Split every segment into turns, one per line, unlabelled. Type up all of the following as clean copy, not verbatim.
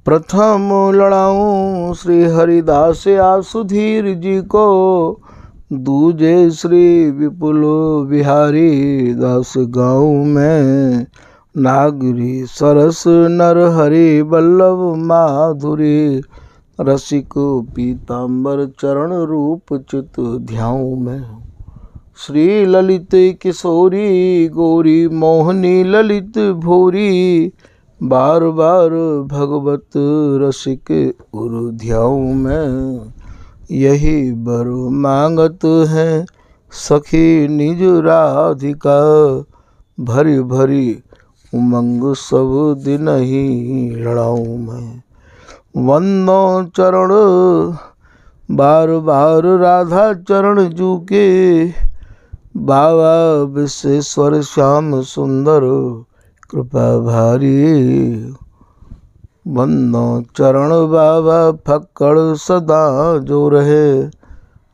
प्रथम लड़ाऊं श्री हरिदास आसुधीर जी को, दूजे श्री विपुल बिहारी दास गाँव में। नागरी सरस नर हरि बल्लभ माधुरी, रसिक पीताम्बर चरण रूप चित ध्याऊं में। श्री ललित किशोरी गौरी मोहनी ललित भोरी, बार बार भगवत रसिक उर ध्याऊं में। यही बर मांगत है सखी निज राधिका, भरी भरी उमंग सब दिन ही लड़ाऊं मैं। वंदो चरण बार बार राधा चरण जूके, बाबा विश्वेश्वर श्याम सुंदर कृपा भारी। वंदो चरण बाबा फक्कड़ सदा जो रहे,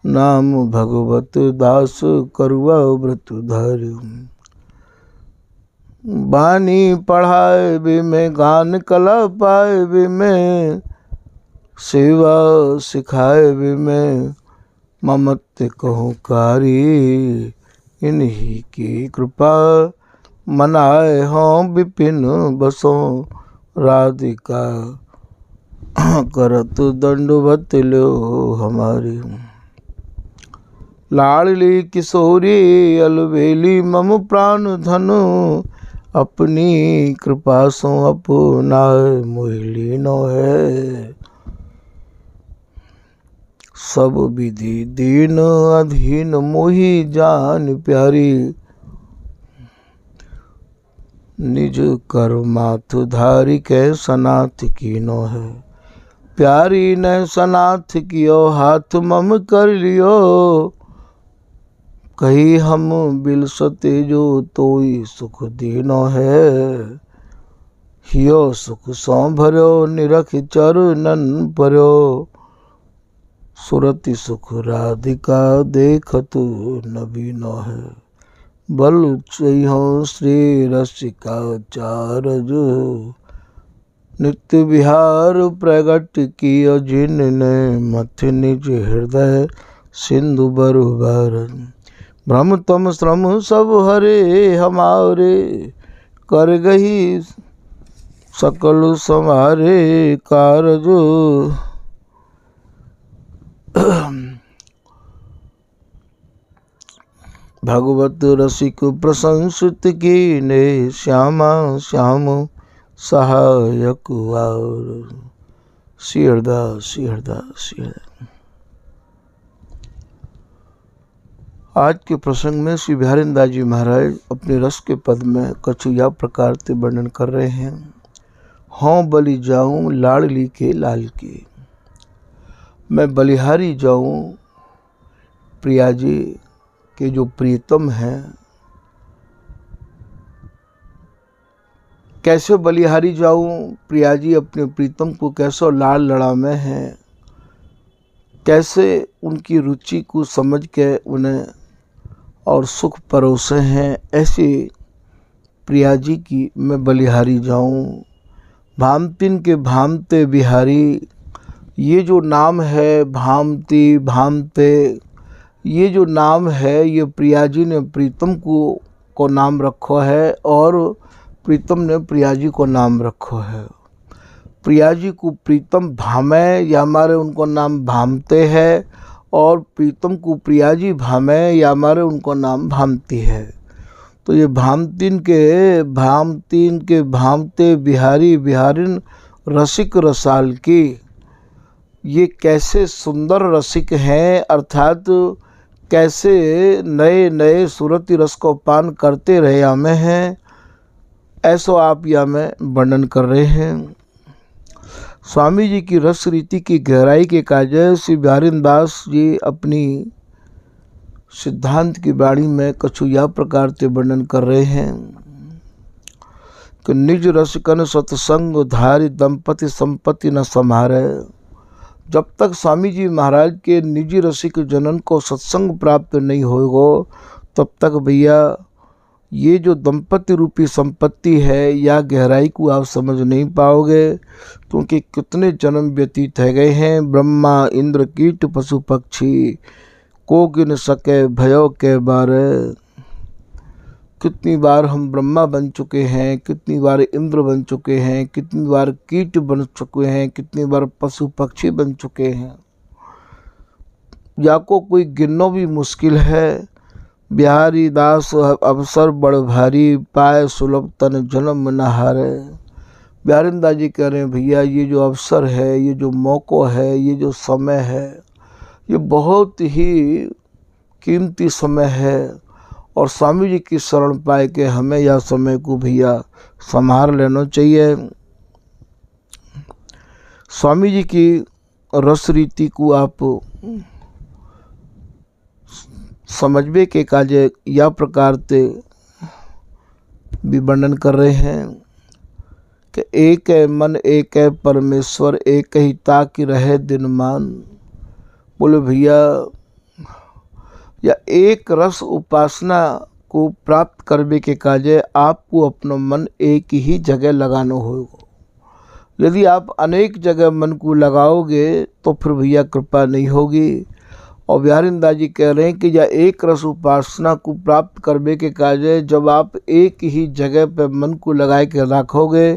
नाम भगवत दास करुआ व्रत धारी। बानी पढ़ाए भी में गान कला पाए भी में, सेवा सिखाए भी में ममत्व कहूँ कारी। इन्हीं की कृपा मनाए हों विपिन बसों, राधिका करत दंडवत लो हमारी। लाडली किशोरी अलबेली मम प्राण धनु, अपनी कृपा सो अपनाए मोहिली नो है। सब विधि दीन अधीन मोहि जान प्यारी, निज कर माथ धारी के सनाथ कीनो है। प्यारी ने सनाथ कियो हाथ मम कर लियो, कही हम बिलसते जो तोई सुख दीनो है। हियो सुख सौ भर्यो निरख चरणन पर्यो, सुरति सुख राधिका देखत नबीनो है। बल चहो श्री रसिका चारज, नित्य विहार प्रगट कियो जिनने मथ निज हृदय सिंधु बरुबर। भ्रम तम श्रम सब हरे हमारे, कर गही सकल समारे कारज। भगवत रसिक प्रशंसित की ने, श्यामा श्याम सहायक और। श्री हरदास श्री हरदास श्री हरदास। आज के प्रसंग में श्री बिहारीदास जी महाराज अपने रस के पद में कछुया प्रकार से वर्णन कर रहे हैं। हों बलि जाऊं लाडली के लाल की, मैं बलिहारी जाऊं प्रिया जी के जो प्रियतम हैं। कैसे बलिहारी जाऊं प्रिया जी अपने प्रीतम को कैसे लाड़ लड़ा में हैं, कैसे उनकी रुचि को समझ के उन्हें और सुख परोसे हैं। ऐसे प्रिया जी की मैं बलिहारी जाऊं। भामतिन के भामते बिहारी, ये जो नाम है भामती भामते, ये जो नाम है ये प्रिया जी ने प्रीतम को नाम रखो है और प्रीतम ने प्रिया जी को नाम रखो है। प्रिया जी को प्रीतम भामे या हमारे उनको नाम भामते है, और प्रीतम को प्रिया जी भामे या हमारे उनको नाम भामती है। तो ये भामतीन के भामते बिहारी बिहारिन रसिक रसाल की, ये कैसे सुंदर रसिक हैं, अर्थात कैसे नए नए सूरती रस को पान करते रहे हमें हैं, ऐसो आप या में वर्णन कर रहे हैं। स्वामी जी की रस रीति की गहराई के काजे श्री बिहारीदास जी अपनी सिद्धांत की बाणी में कछुया प्रकार से वर्णन कर रहे हैं कि निज रसिकन सत्संग धारी दंपति संपत्ति न संहारे। जब तक स्वामी जी महाराज के निजी रसिक जनन को सत्संग प्राप्त नहीं होगा, तब तक भैया ये जो दंपति रूपी संपत्ति है या गहराई को आप समझ नहीं पाओगे, क्योंकि कितने जन्म व्यतीत है गए हैं। ब्रह्मा इंद्र कीट पशु पक्षी को गिन सके भयो के बारे। कितनी बार हम ब्रह्मा बन चुके हैं, कितनी बार इंद्र बन चुके हैं, कितनी बार कीट बन चुके हैं, कितनी बार पशु पक्षी बन चुके हैं, या को कोई गिनना भी मुश्किल है। बिहारी दास अवसर बड़ भारी पाए सुलभ तन जन्म न हारे। बिहारी दास जी कह रहे हैं भैया ये जो अवसर है, ये जो मौका है, ये जो समय है, ये बहुत ही कीमती समय है। और स्वामी जी की शरण पाए के हमें यह समय को भैया संभाल लेना चाहिए। स्वामी जी की रस रीति को आप समझवे के काजे या प्रकार से भी वर्णन कर रहे हैं कि एक है मन एक है परमेश्वर, एक ही ताकि रहे दिन मान। बोले भैया या एक रस उपासना को प्राप्त करने के काजे आपको अपना मन एक ही जगह लगाना होगा। यदि आप अनेक जगह मन को लगाओगे तो फिर भैया कृपा नहीं होगी। और बिहारी दास जी कह रहे हैं कि या एक रस उपासना को प्राप्त करने के काजे जब आप एक ही जगह पर मन को लगा के रखोगे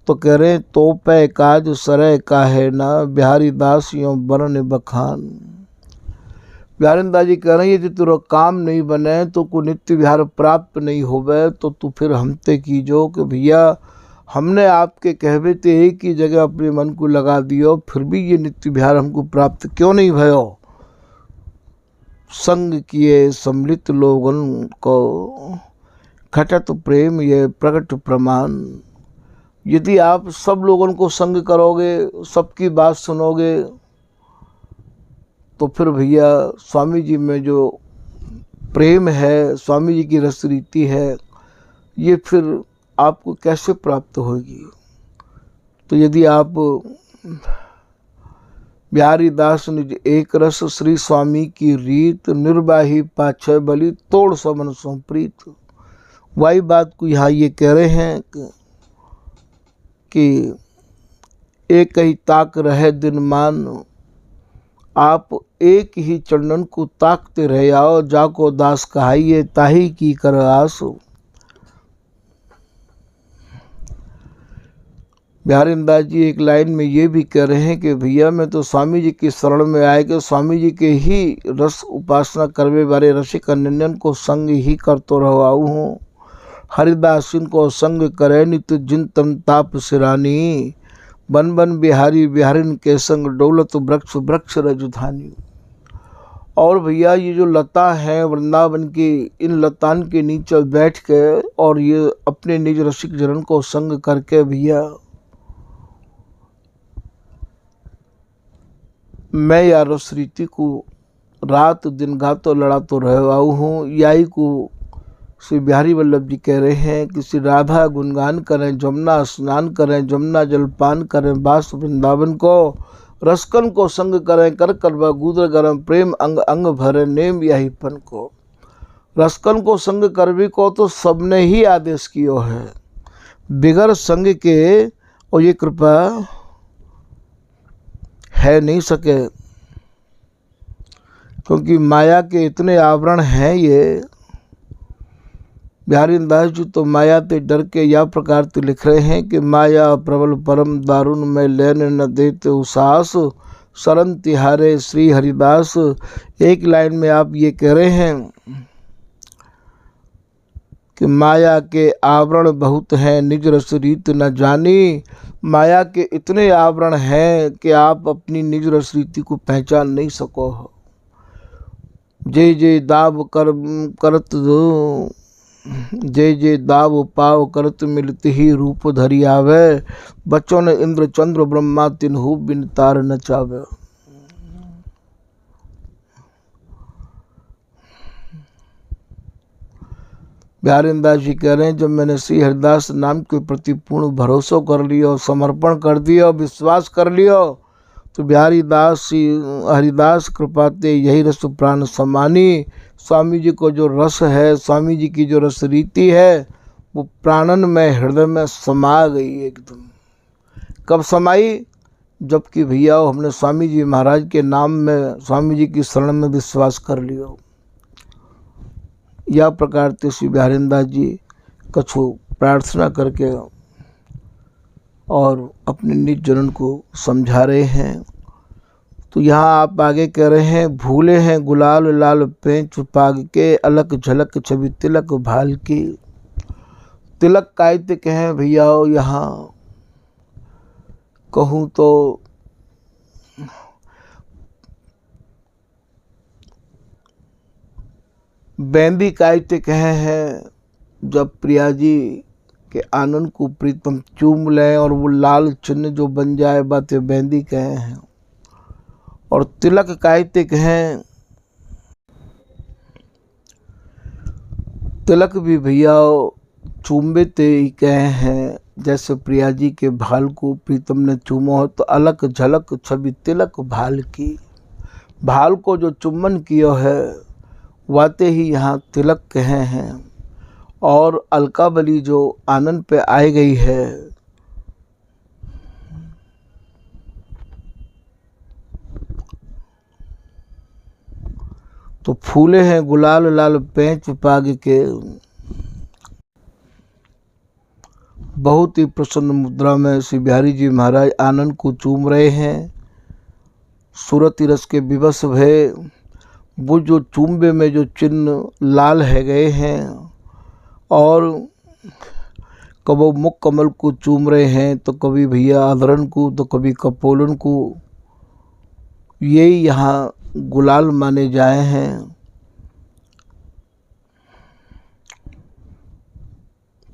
तो कह रहे हैं तो पे काज सरय का है ना बिहारी दास यों वर्ण बखान। बिहारी दास जी कह रहे हैं यदि तेरा काम नहीं बने तो को नित्य विहार प्राप्त नहीं होवे तो तू फिर हमते कीजो कि भैया हमने आपके कहवे ते एक ही जगह अपने मन को लगा दियो, फिर भी ये नित्य विहार हमको प्राप्त क्यों नहीं भयो। संग किए सम्मिलित लोगन को खटत प्रेम ये प्रकट प्रमाण। यदि आप सब लोगों को संग करोगे, सबकी बात सुनोगे, तो फिर भैया स्वामी जी में जो प्रेम है, स्वामी जी की रस रीति है, ये फिर आपको कैसे प्राप्त होगी। तो यदि आप बिहारी दास निज एक रस श्री स्वामी की रीत निर्वाही पाछे बलि तोड़ समन संप्रीत। वही बात को यहाँ ये कह रहे हैं कि एक ही ताक रहे दिन मान। आप एक ही चंदन को ताकते रह आओ, जाको दास कहाइए ताही की कर आसो। बिहारी दास जी एक लाइन में ये भी कह रहे हैं कि भैया मैं तो स्वामी जी की शरण में आए कि स्वामी जी के ही रस उपासना करने वाले रसिक निंदन को संग ही करतो रहाऊ हूँ। हरिदासिन को संग करे नित जिन तम ताप सिरानी। बन बन बिहारी बिहारिन के संग डौलत वृक्ष वृक्ष रजधानी। और भैया ये जो लता है वृंदावन की, इन लतान के नीचे बैठ के और ये अपने निज रसिक जनन को संग करके भैया मैं या रस रीति को रात दिन गातो लड़ातो रहवाऊ हूँ। याई को श्री बिहारी वल्लभ जी कह रहे हैं कि श्री राधा गुणगान करें, जमुना स्नान करें, जमुना जलपान करें, बास वृंदावन को रसकन को संग करें, कर करवा गुदर गरम प्रेम अंग अंग भरे नेम यही पन को। रसकन को संग करवी को तो सबने ही आदेश कियो है, बिगर संग के और ये कृपा है नहीं सके, क्योंकि माया के इतने आवरण हैं। ये बिहारी दास जी तो माया ते डर के या प्रकार से लिख रहे हैं कि माया प्रबल परम दारुण में लेने न देते उसास, शरण तिहारे श्री हरिदास। एक लाइन में आप ये कह रहे हैं कि माया के आवरण बहुत हैं निज रस रीत न जानी। माया के इतने आवरण हैं कि आप अपनी निज रस रीति को पहचान नहीं सको हो। जय जय दाव करत दो, जय जय दाव पाव करत मिलत ही रूप धरि आवे। बच्चों ने इंद्र चंद्र ब्रह्मा तिन्हु बिन तार न चावे। बिहारी दास जी कह रहे हैं जब मैंने श्री हरिदास नाम के प्रति पूर्ण भरोसा कर लिया, समर्पण कर दिया, विश्वास कर लिया, तो बिहारी दास हरिदास कृपाते यही रस प्राण समानी। स्वामी जी को जो रस है, स्वामी जी की जो रस रीति है, वो प्राणन में, हृदय में समा गई एकदम। कब समाई? जबकि भैया हमने स्वामी जी महाराज के नाम में, स्वामी जी की शरण में विश्वास कर लियो। यह प्रकार से श्री बिहारीदास जी कछु प्रार्थना करके और अपने निज जनन को समझा रहे हैं। तो यहाँ आप आगे कह रहे हैं, भूले हैं गुलाल लाल पेंच पाग के, अलग झलक छवि तिलक भाल की। तिलक कायते कहें भैया, यहाँ कहूँ तो बेंदी कायते कहे हैं, जब प्रिया जी के आनंद को प्रीतम चूम लें और वो लाल चिन्ह जो बन जाए, बातें बेंदी कहे हैं। और तिलक कायते कहें, तिलक भी भैया चूमे ते ही कहे हैं। जैसे प्रिया जी के भाल को प्रीतम ने चूमा हो, तो अलग झलक छवि तिलक भाल की। भाल को जो चुम्बन किया है, वाते ही यहाँ तिलक कहे हैं। और अलकावली जो आनंद पे आई गई है, तो फूले हैं गुलाल लाल पेंच पाग के। बहुत ही प्रसन्न मुद्रा में श्री बिहारी जी महाराज आनंद को चूम रहे हैं। सूरती रस के विवश भय, वो जो चूम्बे में जो चिन्ह लाल है गए हैं, और कभी मुख कमल को चूम रहे हैं, तो कभी भैया आदरण को, तो कभी कपोलन को। यही यहाँ गुलाल माने जाए हैं।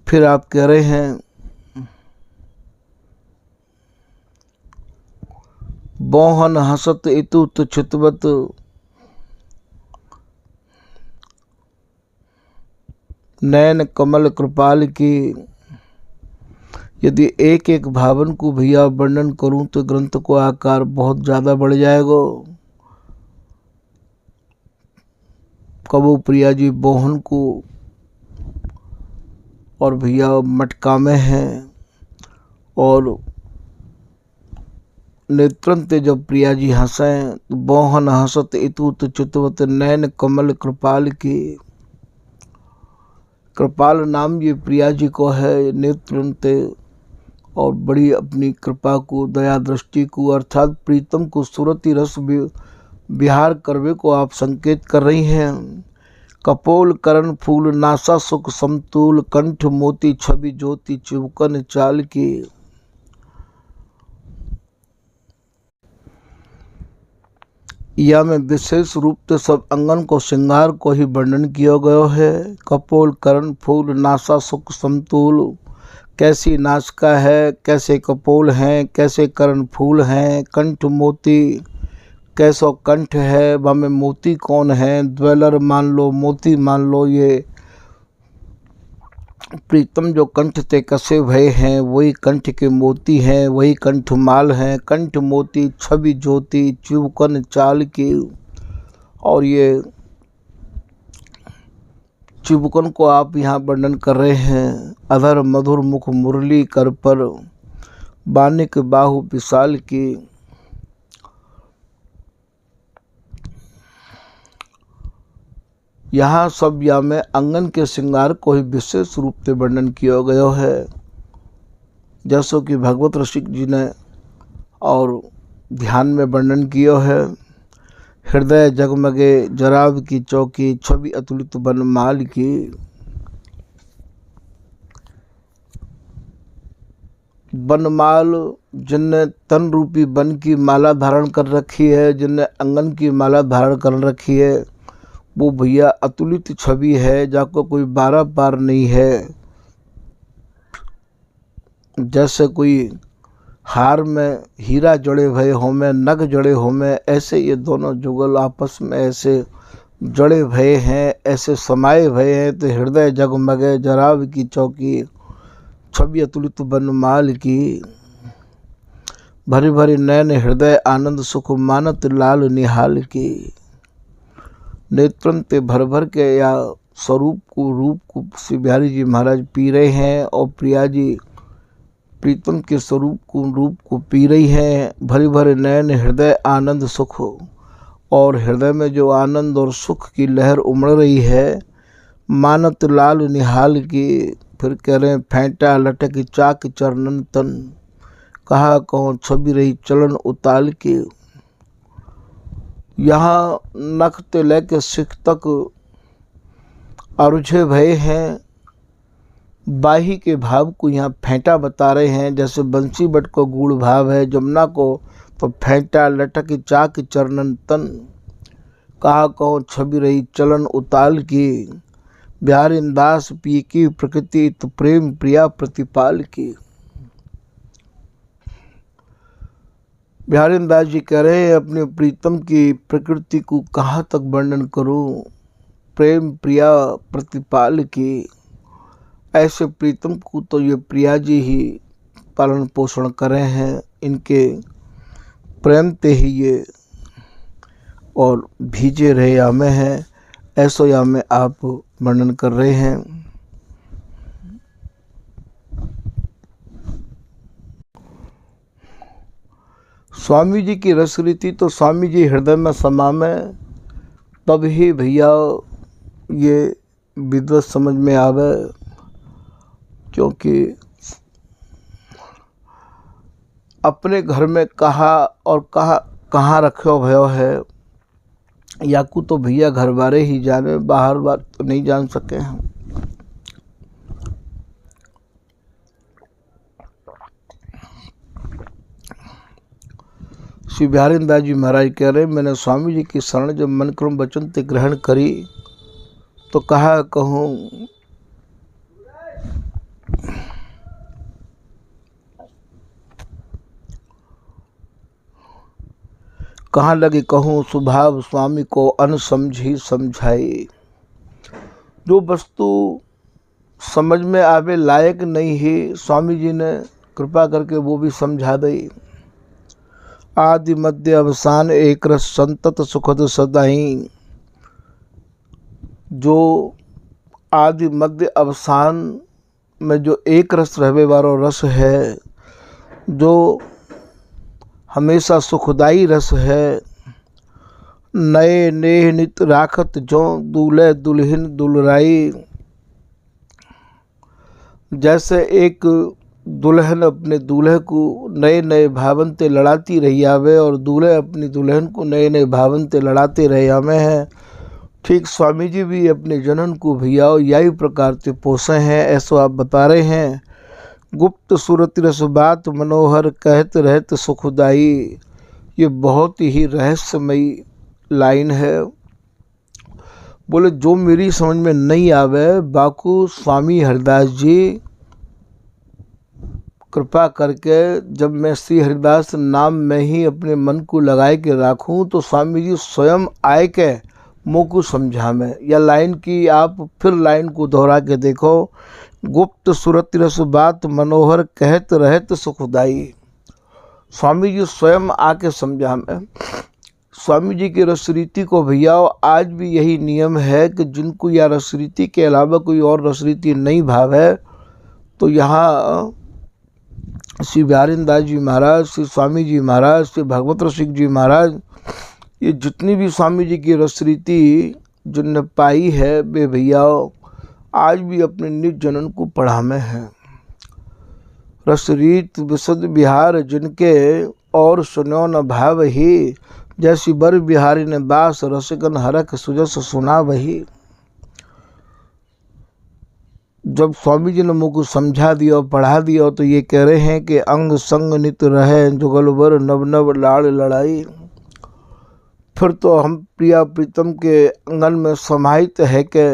फिर आप कह रहे हैं, बोहन हसत इतुत चितवत, नैन कमल कृपाल की। यदि एक एक भावन को भैया वर्णन करूं तो ग्रंथ को आकार बहुत ज़्यादा बढ़ जाएगा। कबो प्रिया जी बोहन को और भैया मटका में हैं, और नेत्रंते जब प्रिया जी हंसें, तो बोहन हंसत इतुत चितवत, नैन कमल कृपाल की। कृपाल नाम ये प्रिया जी को है, नेत्रंते, और बड़ी अपनी कृपा को, दया दृष्टि को, अर्थात प्रीतम को सूरती रस विहार करवे को आप संकेत कर रही हैं। कपोल करण फूल नासा सुख समतूल, कंठ मोती छवि ज्योति चिवकन चाल की। या में विशेष रूप से सब अंगन को श्रृंगार को ही वर्णन किया गया है। कपोल करण फूल नासा सुख समतूल, कैसी नासिका है, कैसे कपोल हैं, कैसे करण फूल हैं, कंठ मोती, कैसो कंठ है, वह में मोती कौन है, द्वेलर मान लो, मोती मान लो। ये प्रीतम जो कंठ ते कसे भय हैं, वही कंठ के मोती हैं, वही कंठमाल हैं। कंठ मोती छवि ज्योति चिवकन चाल की। और ये चिवकन को आप यहाँ वर्णन कर रहे हैं। अधर मधुर मुख मुरली कर पर, बानिक बाहु विशाल की। यहाँ सब या में अंगन के श्रृंगार को ही विशेष रूप से वर्णन किया गया है। जैसो कि भगवत रसिक जी ने और ध्यान में वर्णन किया है। हृदय जगमगे जराब की चौकी, छवि अतुलित बनमाल की। बनमाल जिनने तन रूपी बन की माला धारण कर रखी है, जिनने अंगन की माला धारण कर रखी है, वो भैया अतुलित छवि है, जाको कोई बारह पार नहीं है। जैसे कोई हार में हीरा जड़े भये हों में, नग जड़े हों में, ऐसे ये दोनों जुगल आपस में ऐसे जड़े भये हैं, ऐसे समाये भये हैं। तो हृदय जगमगे जराब की चौकी, छवि अतुलित बनमाल की। भरी भरी नयन हृदय आनंद सुख मानत लाल निहाल के। नेत्रन ते भर भर के या स्वरूप को रूप को श्री बिहारी जी महाराज पी रहे हैं और प्रिया जी प्रीतम के स्वरूप को रूप को पी रही हैं। भरी भरे नयन हृदय आनंद सुख, और हृदय में जो आनंद और सुख की लहर उमड़ रही है। मानत लाल निहाल की, फिर कह रहे हैं फेंटा लटक चाक चरणन तन, कहा कौन छवि रही चलन उताल के। यहाँ नख ते लेके सिख तक अरुझे भय हैं। बाही के भाव को यहाँ फेंटा बता रहे हैं, जैसे बंसी बट को गूढ़ भाव है जमुना को, तो फेंटा लटक चाक चरणन तन, कहा कौन छवि रही चलन उताल की। बिहारी दास पी की प्रकृति तो प्रेम प्रिया प्रतिपाल की। बिहारी दास जी कह रहे हैं अपने प्रीतम की प्रकृति को कहाँ तक वर्णन करूं, प्रेम प्रिया प्रतिपाल की। ऐसे प्रीतम को तो ये प्रिया जी ही पालन पोषण कर रहे हैं, इनके प्रेम ते ही ये और भीजे रहे या में हैं, ऐसो या में आप वर्णन कर रहे हैं। स्वामी जी की रस रीति तो स्वामी जी हृदय में समा में, तब ही भैया ये विद्वत समझ में आवे। क्योंकि अपने घर में कहा और कहाँ रखो भयो है, याकू तो भैया घर बारे ही जाने, बाहर बात तो नहीं जान सके हैं। श्री बिहारी दास जी महाराज कह रहे, मैंने स्वामी जी की शरण जब मन क्रम वचन ते ग्रहण करी, तो कहा कहूँ कहाँ लगे कहूँ स्वभाव स्वामी को अनसमझी समझाई। जो वस्तु समझ में आवे लायक नहीं है, स्वामी जी ने कृपा करके वो भी समझा दी। आदि मध्य अवसान एक रस संतत सुखद सदाई। जो आदि मध्य अवसान में जो एक रस रहवे वालो रस है, जो हमेशा सुखदाई रस है। नए नेह नित राखत जो दूल्हे दुल्हन दुलराई। जैसे एक दुल्हन अपने दूल्हे को नए नए भावन ते लड़ाती रही आवे और दूल्हे अपनी दुल्हन को नए नए भावन ते लड़ाते रहे आवे हैं, ठीक स्वामी जी भी अपने जनन को भैया यही प्रकार से पोसे हैं, ऐसा आप बता रहे हैं। गुप्त सुरति रस बात मनोहर कहत रहत सुखदाई। ये बहुत ही रहस्यमयी लाइन है। बोले जो मेरी समझ में नहीं आवे, बाकू स्वामी हरिदास जी कृपा करके जब मैं श्री हरिदास नाम में ही अपने मन को लगाए के रखूं, तो स्वामी जी स्वयं आए के मुँह को समझा में। या लाइन की आप फिर लाइन को दोहरा के देखो। गुप्त सुरत रस बात मनोहर कहत रहत सुखदाई। स्वामी जी स्वयं आके समझा में। स्वामी जी की रसरीति को भैया आज भी यही नियम है कि जिनको या रसरीति के अलावा कोई और रसरीति नहीं भाव है, तो यहाँ श्री बिहारी दास जी महाराज, श्री स्वामी जी महाराज, श्री भगवत रसिक जी महाराज, ये जितनी भी स्वामी जी की रसरीति जिनने पाई है, वे भैया आज भी अपने निज जनन को पढ़ा में है। रसरीत विशुद्ध बिहार जिनके और सुनो न भाव ही। जैसी बर बिहारी ने बास रसिकन हरक सुजस सुना वही। जब स्वामी जी ने मुझको समझा दिया पढ़ा दिया, तो ये कह रहे हैं कि अंग संग नित रहे जुगलबर नव नव लाड़ लड़ाई। फिर तो हम प्रिया प्रीतम के अंगन में समाहित है के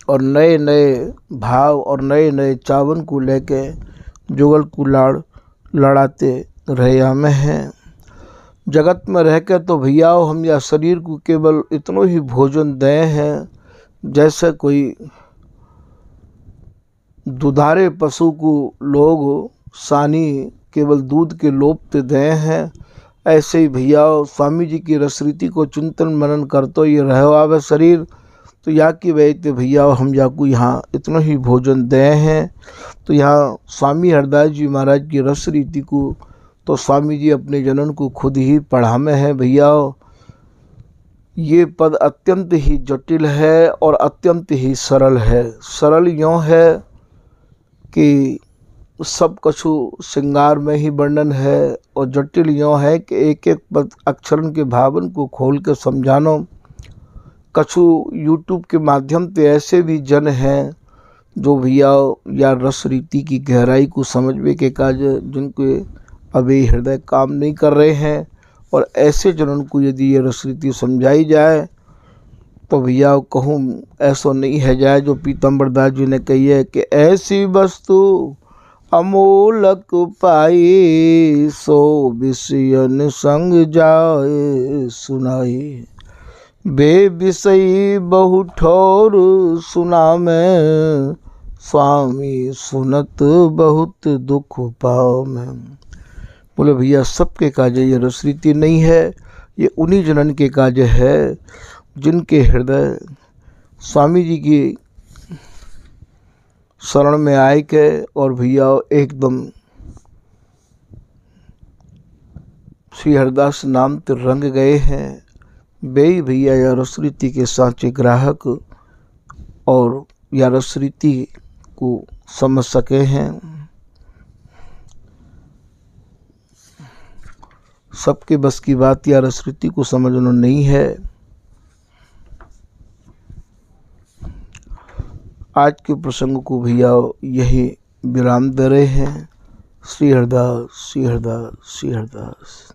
और नए नए भाव और नए नए चावन को लेके जुगल को लड़ाते रहे हमें हैं। जगत में रह के तो भैया हम या शरीर को केवल इतनो ही भोजन दें हैं, जैसे कोई दुधारे पशु को लोग सानी केवल दूध के लोभ ते दे हैं। ऐसे ही भैया स्वामी जी की रसरीति को चिंतन मनन करते ये रहो आवे शरीर, तो यहाँ की वजह भैया हम जाको यहाँ इतना ही भोजन दे हैं। तो यहाँ स्वामी हरदास जी महाराज की रस रीति को तो स्वामी जी अपने जनन को खुद ही पढ़ा में है। भैया ये पद अत्यंत ही जटिल है और अत्यंत ही सरल है। सरल यों है कि सब कछु श्रृंगार में ही वर्णन है, और जटिल यों है कि एक एक पद अक्षरन के भावन को खोल के समझानो। कछु यूट्यूब के माध्यम से ऐसे भी जन हैं जो भैया या रस रीति की गहराई को समझने के काज जिनके अभी हृदय काम नहीं कर रहे हैं, और ऐसे जनों को यदि ये रस रीति समझाई जाए तो भैया कहूँ ऐसा नहीं है जाए जो पीताम्बर दास जी ने कही है कि ऐसी वस्तु अमोलक पाई सो विषयन संग जाए सुनाई। बे विषयी बहु ठोर सुना में स्वामी सुनत बहुत दुख पाओ में। बोले भैया सबके काज ये रसरीति नहीं है, ये उन्हीं जनन के काज है जिनके हृदय स्वामी जी की शरण में आए के और भैया एकदम श्री हरदास नाम ते रंग गए हैं। वे भैया या रसरीति के साचे ग्राहक और या रसरीति को समझ सके हैं। सबके बस की बात या रसरीति को समझना नहीं है। आज के प्रसंग को भैया यही विराम दे रहे हैं। श्री हरदास, श्री हरदास, श्री हरदास।